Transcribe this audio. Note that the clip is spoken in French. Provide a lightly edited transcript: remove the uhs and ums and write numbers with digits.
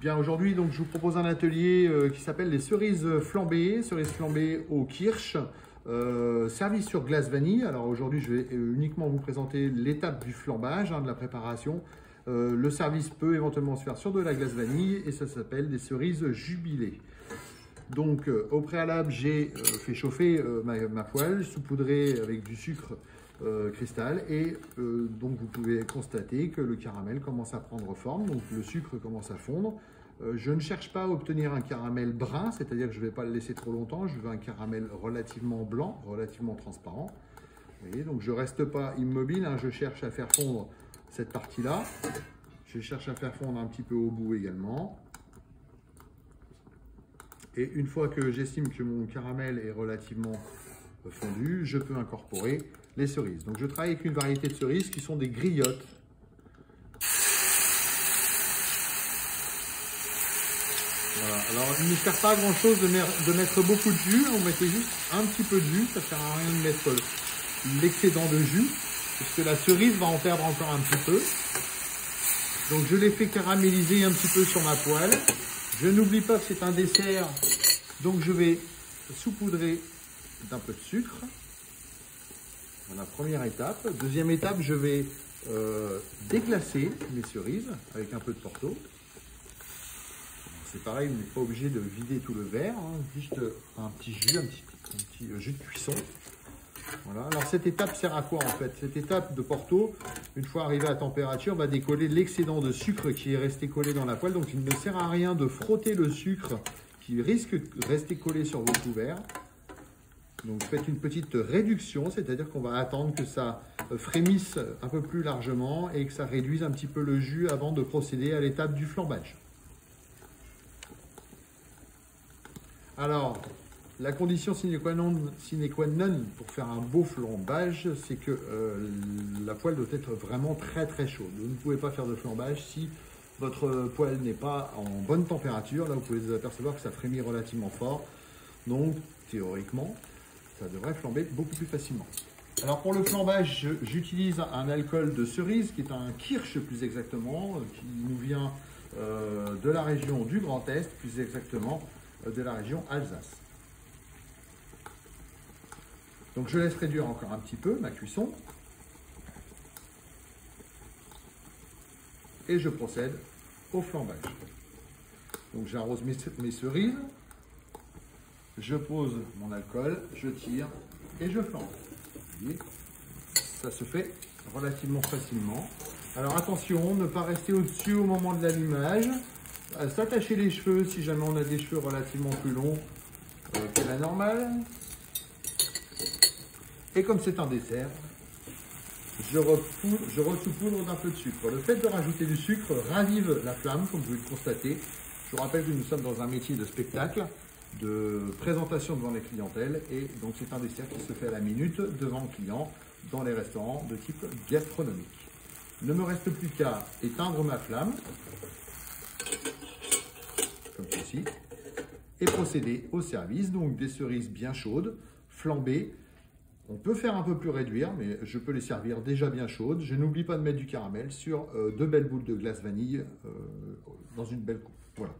Bien, aujourd'hui, donc, je vous propose un atelier qui s'appelle les cerises flambées au kirsch, servies sur glace vanille. Alors aujourd'hui, je vais uniquement vous présenter l'étape du flambage, de la préparation. Le service peut éventuellement se faire sur de la glace vanille et ça s'appelle des cerises jubilées. Donc au préalable, j'ai fait chauffer ma poêle saupoudrée avec du sucre cristal et donc vous pouvez constater que le caramel commence à prendre forme, donc le sucre commence à fondre. Je ne cherche pas à obtenir un caramel brun, c'est-à-dire que je ne vais pas le laisser trop longtemps, je veux un caramel relativement blanc, relativement transparent. Vous voyez, donc je ne reste pas immobile, je cherche à faire fondre cette partie-là, je cherche à faire fondre un petit peu au bout également. Et une fois que j'estime que mon caramel est relativement fondu, je peux incorporer les cerises. Donc je travaille avec une variété de cerises qui sont des griottes. Voilà. Alors il ne sert pas à grand chose de mettre beaucoup de jus, vous mettez juste un petit peu de jus, ça ne sert à rien de mettre l'excédent de jus, parce que la cerise va en perdre encore un petit peu. Donc je l'ai fait caraméliser un petit peu sur ma poêle. Je n'oublie pas que c'est un dessert, donc je vais saupoudrer d'un peu de sucre. Voilà, première étape. Deuxième étape, je vais déglacer mes cerises avec un peu de Porto. C'est pareil, vous n'êtes pas obligé de vider tout le verre, juste un petit jus, un petit jus de cuisson. Voilà. Alors cette étape sert à quoi en fait? Cette étape de Porto, une fois arrivé à température, va décoller l'excédent de sucre qui est resté collé dans la poêle. Donc il ne sert à rien de frotter le sucre qui risque de rester collé sur vos couverts. Donc faites une petite réduction, c'est-à-dire qu'on va attendre que ça frémisse un peu plus largement et que ça réduise un petit peu le jus avant de procéder à l'étape du flambage. Alors, la condition sine qua non pour faire un beau flambage, c'est que la poêle doit être vraiment très très chaude. Vous ne pouvez pas faire de flambage si votre poêle n'est pas en bonne température. Là, vous pouvez vous apercevoir que ça frémit relativement fort. Donc, théoriquement, ça devrait flamber beaucoup plus facilement. Alors, pour le flambage, j'utilise un alcool de cerise, qui est un kirsch plus exactement, qui nous vient de la région du Grand Est, plus exactement de la région Alsace. Donc je laisse réduire encore un petit peu ma cuisson et je procède au flambage. Donc j'arrose mes cerises, je pose mon alcool, je tire et je flambe. Vous voyez, ça se fait relativement facilement. Alors attention, ne pas rester au-dessus au moment de l'allumage, s'attacher les cheveux si jamais on a des cheveux relativement plus longs que la normale. Et comme c'est un dessert, je ressaupoudre d'un peu de sucre. Le fait de rajouter du sucre ravive la flamme, comme vous pouvez le constater. Je vous rappelle que nous sommes dans un métier de spectacle, de présentation devant les clientèles, et donc c'est un dessert qui se fait à la minute devant le client dans les restaurants de type gastronomique. Il ne me reste plus qu'à éteindre ma flamme, comme ceci, et procéder au service. Donc des cerises bien chaudes, flambées. On peut faire un peu plus réduire, mais je peux les servir déjà bien chaudes. Je n'oublie pas de mettre du caramel sur deux belles boules de glace vanille dans une belle coupe. Voilà.